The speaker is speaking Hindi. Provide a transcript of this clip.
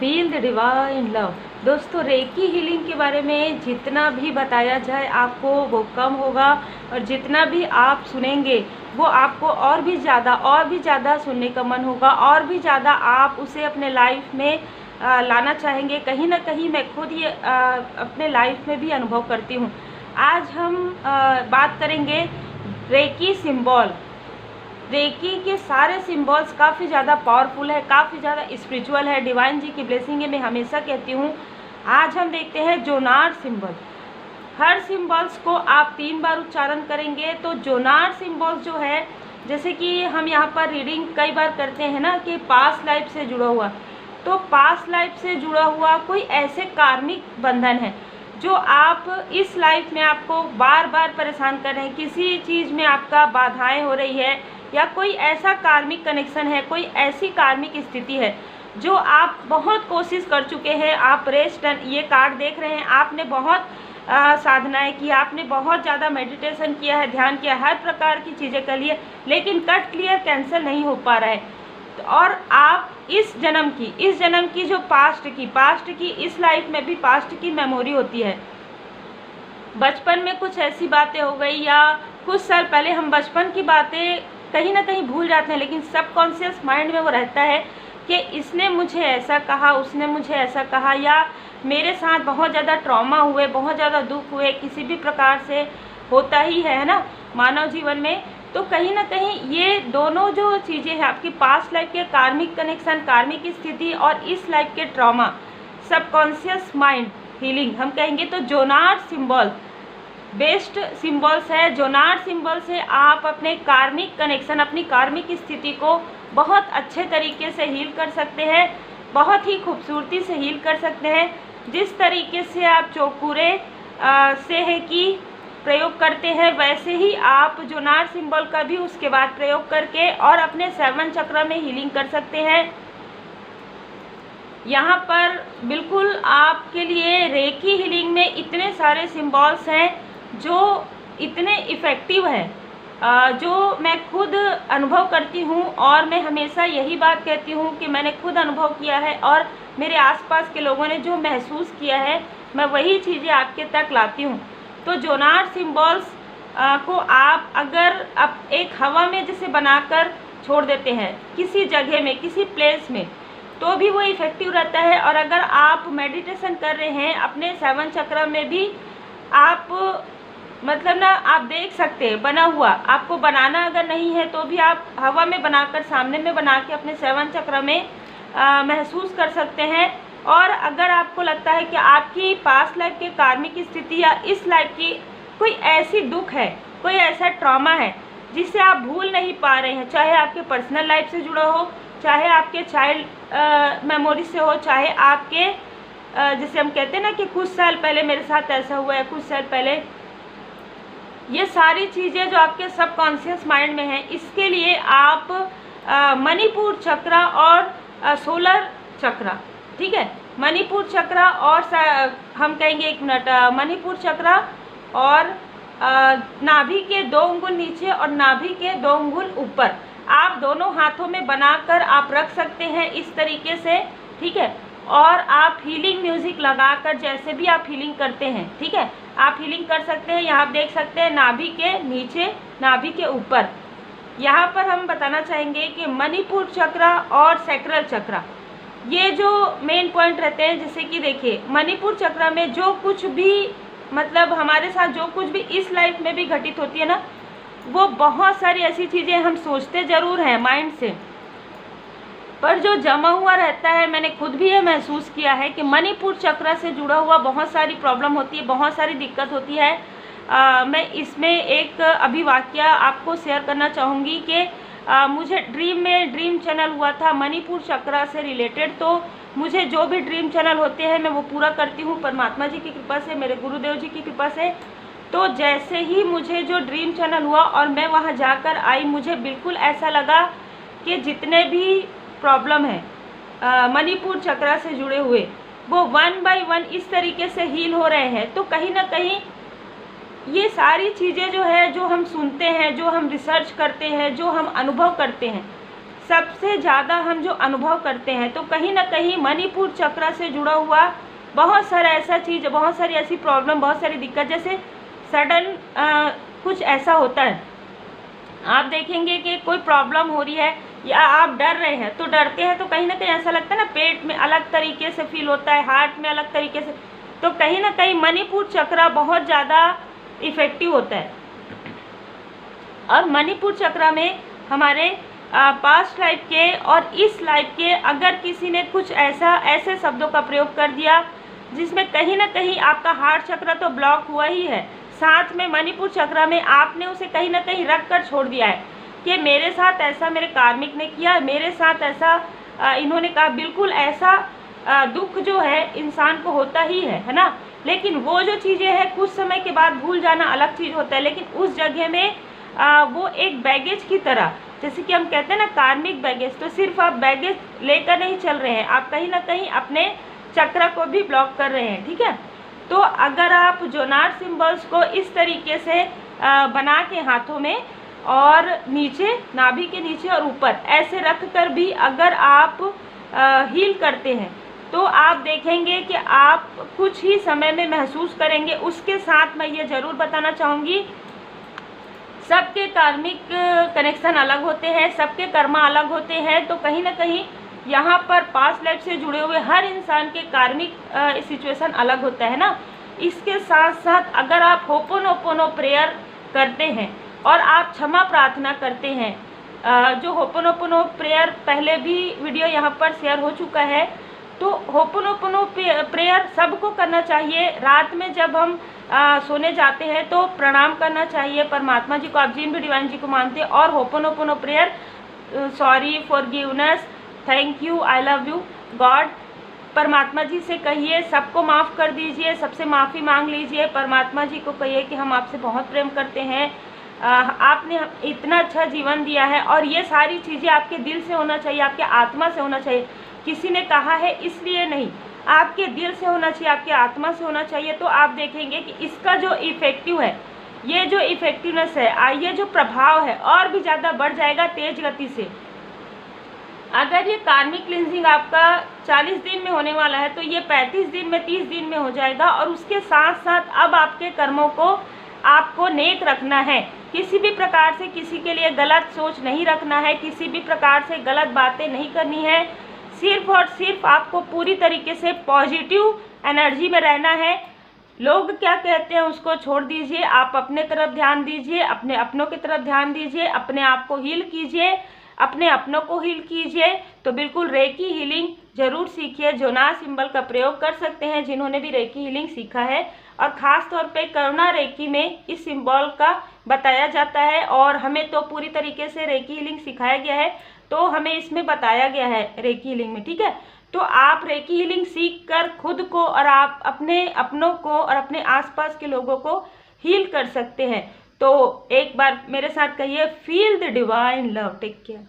Feel the divine love. दोस्तों, रेकी हीलिंग के बारे में जितना भी बताया जाए आपको वो कम होगा, और जितना भी आप सुनेंगे वो आपको और भी ज़्यादा सुनने का मन होगा, और भी ज़्यादा आप उसे अपने लाइफ में लाना चाहेंगे। कहीं ना कहीं मैं खुद ये अपने लाइफ में भी अनुभव करती हूँ। आज हम बात करेंगे रेकी सिंबल। रेकी के सारे सिंबल्स काफ़ी ज़्यादा पावरफुल है, काफ़ी ज़्यादा स्पिरिचुअल है, डिवाइन जी की ब्लेसिंग है, मैं हमेशा कहती हूँ। आज हम देखते हैं जोनार सिंबल। हर सिंबल्स को आप 3 बार उच्चारण करेंगे तो जोनार सिंबल्स जो है, जैसे कि हम यहाँ पर रीडिंग कई बार करते हैं ना कि पास्ट लाइफ से जुड़ा हुआ, तो पास्ट लाइफ से जुड़ा हुआ कोई ऐसे कार्मिक बंधन है जो आप इस लाइफ में आपको बार बार परेशान कर रहे हैं, किसी चीज़ में आपका बाधाएं हो रही है, या कोई ऐसा कार्मिक कनेक्शन है, कोई ऐसी कार्मिक स्थिति है जो आप बहुत कोशिश कर चुके हैं। आप रेस्ट ये कार्ड देख रहे हैं, आपने बहुत साधनाएं की, आपने बहुत ज़्यादा मेडिटेशन किया है, ध्यान किया, हर प्रकार की चीज़ें कर लिए, लेकिन कट क्लियर कैंसिल नहीं हो पा रहा है। और आप इस जन्म की जो पास्ट की इस लाइफ में भी पास्ट की मेमोरी होती है। बचपन में कुछ ऐसी बातें हो गई, या कुछ साल पहले हम बचपन की बातें कहीं ना कहीं भूल जाते हैं, लेकिन सबकॉन्शियस माइंड में वो रहता है कि इसने मुझे ऐसा कहा, उसने मुझे ऐसा कहा, या मेरे साथ बहुत ज़्यादा ट्रॉमा हुए, बहुत ज़्यादा दुख हुए, किसी भी प्रकार से होता ही है ना मानव जीवन में। तो कहीं ना कहीं ये दोनों जो चीज़ें हैं, आपकी पास्ट लाइफ के कार्मिक कनेक्शन, कार्मिक स्थिति, और इस लाइफ के ट्रॉमा, सबकॉन्शियस माइंड हीलिंग हम कहेंगे तो जोनार सिंबल बेस्ट सिंबल्स है। जोनार सिंबल से आप अपने कार्मिक कनेक्शन, अपनी कार्मिक स्थिति को बहुत अच्छे तरीके से हील कर सकते हैं, बहुत ही खूबसूरती से हील कर सकते हैं। जिस तरीके से आप चौकुरे से है कि प्रयोग करते हैं, वैसे ही आप जोनार सिंबल का भी उसके बाद प्रयोग करके और अपने 7 चक्र में हीलिंग कर सकते हैं। यहाँ पर बिल्कुल आपके लिए रेकी हीलिंग में इतने सारे सिंबल्स हैं जो इतने इफ़ेक्टिव है, जो मैं खुद अनुभव करती हूँ, और मैं हमेशा यही बात कहती हूँ कि मैंने खुद अनुभव किया है और मेरे आसपास के लोगों ने जो महसूस किया है, मैं वही चीज़ें आपके तक लाती हूँ। तो जोनार सिंबल्स को आप अगर एक हवा में जैसे बनाकर छोड़ देते हैं किसी जगह में, किसी प्लेस में, तो भी वो इफ़ेक्टिव रहता है। और अगर आप मेडिटेशन कर रहे हैं अपने 7 चक्र में भी, आप मतलब ना आप देख सकते हैं बना हुआ, आपको बनाना अगर नहीं है तो भी आप हवा में बनाकर, सामने में बना के अपने 7 चक्र में महसूस कर सकते हैं। और अगर आपको लगता है कि आपकी पास्ट लाइफ के कार्मिक स्थिति या इस लाइफ की कोई ऐसी दुख है, कोई ऐसा ट्रॉमा है जिसे आप भूल नहीं पा रहे हैं, चाहे आपके पर्सनल लाइफ से जुड़ा हो, चाहे आपके चाइल्ड मेमोरी से हो, चाहे आपके जैसे हम कहते हैं ना कि कुछ साल पहले मेरे साथ ऐसा हुआ है, कुछ साल पहले, ये सारी चीज़ें जो आपके सबकॉन्शियस माइंड में हैं, इसके लिए आप मणिपुर चक्र और सोलर चक्र, ठीक है, मणिपुर चक्र और हम कहेंगे 1 मिनट, मणिपुर चक्र और नाभि के 2 अंगुल नीचे और नाभि के 2 अंगुल ऊपर, आप दोनों हाथों में बनाकर आप रख सकते हैं इस तरीके से, ठीक है। और आप हीलिंग म्यूज़िक लगाकर जैसे भी आप हीलिंग करते हैं, ठीक है, आप हीलिंग कर सकते हैं। यहाँ आप देख सकते हैं नाभि के नीचे, नाभि के ऊपर। यहाँ पर हम बताना चाहेंगे कि मणिपुर चक्र और सैक्रल चक्र, ये जो मेन पॉइंट रहते हैं, जैसे कि देखिए मणिपुर चक्र में जो कुछ भी मतलब हमारे साथ जो कुछ भी इस लाइफ में भी घटित होती है ना, वो बहुत सारी ऐसी चीज़ें हम सोचते ज़रूर हैं माइंड से, पर जो जमा हुआ रहता है, मैंने खुद भी ये महसूस किया है कि मणिपुर चक्र से जुड़ा हुआ बहुत सारी प्रॉब्लम होती है, बहुत सारी दिक्कत होती है। मैं इसमें एक अभी वाकया आपको शेयर करना चाहूँगी कि मुझे ड्रीम चैनल हुआ था मणिपुर चक्र से रिलेटेड। तो मुझे जो भी ड्रीम चैनल होते हैं मैं वो पूरा करती हूँ परमात्मा जी की कृपा से, मेरे गुरुदेव जी की कृपा से। तो जैसे ही मुझे जो ड्रीम चैनल हुआ और मैं वहाँ जाकर आई, मुझे बिल्कुल ऐसा लगा कि जितने भी प्रॉब्लम है मणिपुर चक्र से जुड़े हुए, वो 1 बाय 1 इस तरीके से हील हो रहे हैं। तो कहीं ना कहीं ये सारी चीज़ें जो है, जो हम सुनते हैं, जो हम रिसर्च करते हैं, जो हम अनुभव करते हैं, सबसे ज़्यादा हम जो अनुभव करते हैं, तो कहीं ना कहीं मणिपुर चक्र से जुड़ा हुआ बहुत सारा ऐसा चीज़, बहुत सारी ऐसी प्रॉब्लम, बहुत सारी दिक्कत, जैसे सडन कुछ ऐसा होता है, आप देखेंगे कि कोई प्रॉब्लम हो रही है या आप डर रहे हैं, तो डरते हैं तो कहीं ना कहीं ऐसा लगता है ना, पेट में अलग तरीके से फील होता है, हार्ट में अलग तरीके से, तो कहीं ना कहीं मणिपुर चक्र बहुत ज़्यादा इफ़ेक्टिव होता है। और मणिपुर चक्र में हमारे पास्ट लाइफ के और इस लाइफ के, अगर किसी ने कुछ ऐसे शब्दों का प्रयोग कर दिया जिसमें कहीं ना कहीं आपका हार्ट चक्र तो ब्लॉक हुआ ही है, साथ में मणिपुर चक्र में आपने उसे कहीं ना कहीं रख कर छोड़ दिया है कि मेरे साथ ऐसा मेरे कार्मिक ने किया, मेरे साथ ऐसा इन्होंने कहा, बिल्कुल ऐसा दुख जो है इंसान को होता ही है ना। लेकिन वो जो चीज़ें हैं कुछ समय के बाद भूल जाना अलग चीज़ होता है, लेकिन उस जगह में वो एक बैगेज की तरह, जैसे कि हम कहते हैं ना कार्मिक बैगेज, तो सिर्फ आप बैगेज लेकर नहीं चल रहे हैं, आप कहीं ना कहीं अपने चक्र को भी ब्लॉक कर रहे हैं, ठीक है। तो अगर आप जोनार सिंबल्स को इस तरीके से बना के हाथों में और नीचे नाभि के नीचे और ऊपर ऐसे रख कर भी अगर आप हील करते हैं, तो आप देखेंगे कि आप कुछ ही समय में महसूस करेंगे। उसके साथ मैं ये ज़रूर बताना चाहूँगी, सबके कार्मिक कनेक्शन अलग होते हैं, सबके कर्मा अलग होते हैं, तो कहीं ना कहीं यहाँ पर पास्ट लाइफ से जुड़े हुए हर इंसान के कार्मिक सिचुएशन अलग होता है ना। इसके साथ साथ अगर आप होपोनोपोनो प्रेयर करते हैं और आप क्षमा प्रार्थना करते हैं, जो होपोनोपोनो प्रेयर पहले भी वीडियो यहाँ पर शेयर हो चुका है, तो होपोनोपोनो प्रेयर सबको करना चाहिए। रात में जब हम सोने जाते हैं तो प्रणाम करना चाहिए परमात्मा जी को, आप जिन भी डिवाइन जी को मानते हैं, और ho'oponopono prayer, sorry, forgiveness, thank you, I love you, God, परमात्मा जी से कहिए, सबको माफ़ कर दीजिए, सबसे माफ़ी मांग लीजिए, परमात्मा जी को कहिए कि हम आपसे बहुत प्रेम करते हैं, आपने इतना अच्छा जीवन दिया है, और ये सारी चीज़ें आपके दिल से होना चाहिए, आपके आत्मा से होना चाहिए। किसी ने कहा है इसलिए नहीं, आपके दिल से होना चाहिए, आपके आत्मा से होना चाहिए। तो आप देखेंगे कि इसका जो इफ़ेक्टिव है, ये जो इफ़ेक्टिवनेस है, ये जो प्रभाव है और भी ज़्यादा बढ़ जाएगा तेज गति से। अगर ये कार्मिक क्लिनजिंग आपका 40 दिन में होने वाला है, तो ये 35 दिन में, 30 दिन में हो जाएगा। और उसके साथ साथ अब आपके कर्मों को आपको नेक रखना है, किसी भी प्रकार से किसी के लिए गलत सोच नहीं रखना है, किसी भी प्रकार से गलत बातें नहीं करनी है, सिर्फ और सिर्फ आपको पूरी तरीके से पॉजिटिव एनर्जी में रहना है। लोग क्या कहते हैं उसको छोड़ दीजिए, आप अपने तरफ ध्यान दीजिए, अपने अपनों की तरफ ध्यान दीजिए, अपने आप को हील कीजिए, अपने अपनों को हील कीजिए। तो बिल्कुल रेकी हीलिंग ज़रूर सीखिए, जोनार सिंबल का प्रयोग कर सकते हैं जिन्होंने भी रेकी हीलिंग सीखा है, और ख़ास तौर पे करुणा रेकी में इस सिंबल का बताया जाता है, और हमें तो पूरी तरीके से रेकी हीलिंग सिखाया गया है, तो हमें इसमें बताया गया है रेकी हीलिंग में, ठीक है। तो आप रेकी हीलिंग सीख कर खुद को और आप अपने अपनों को और अपने आसपास के लोगों को हील कर सकते हैं। तो एक बार मेरे साथ कहिए, feel the divine love, take care.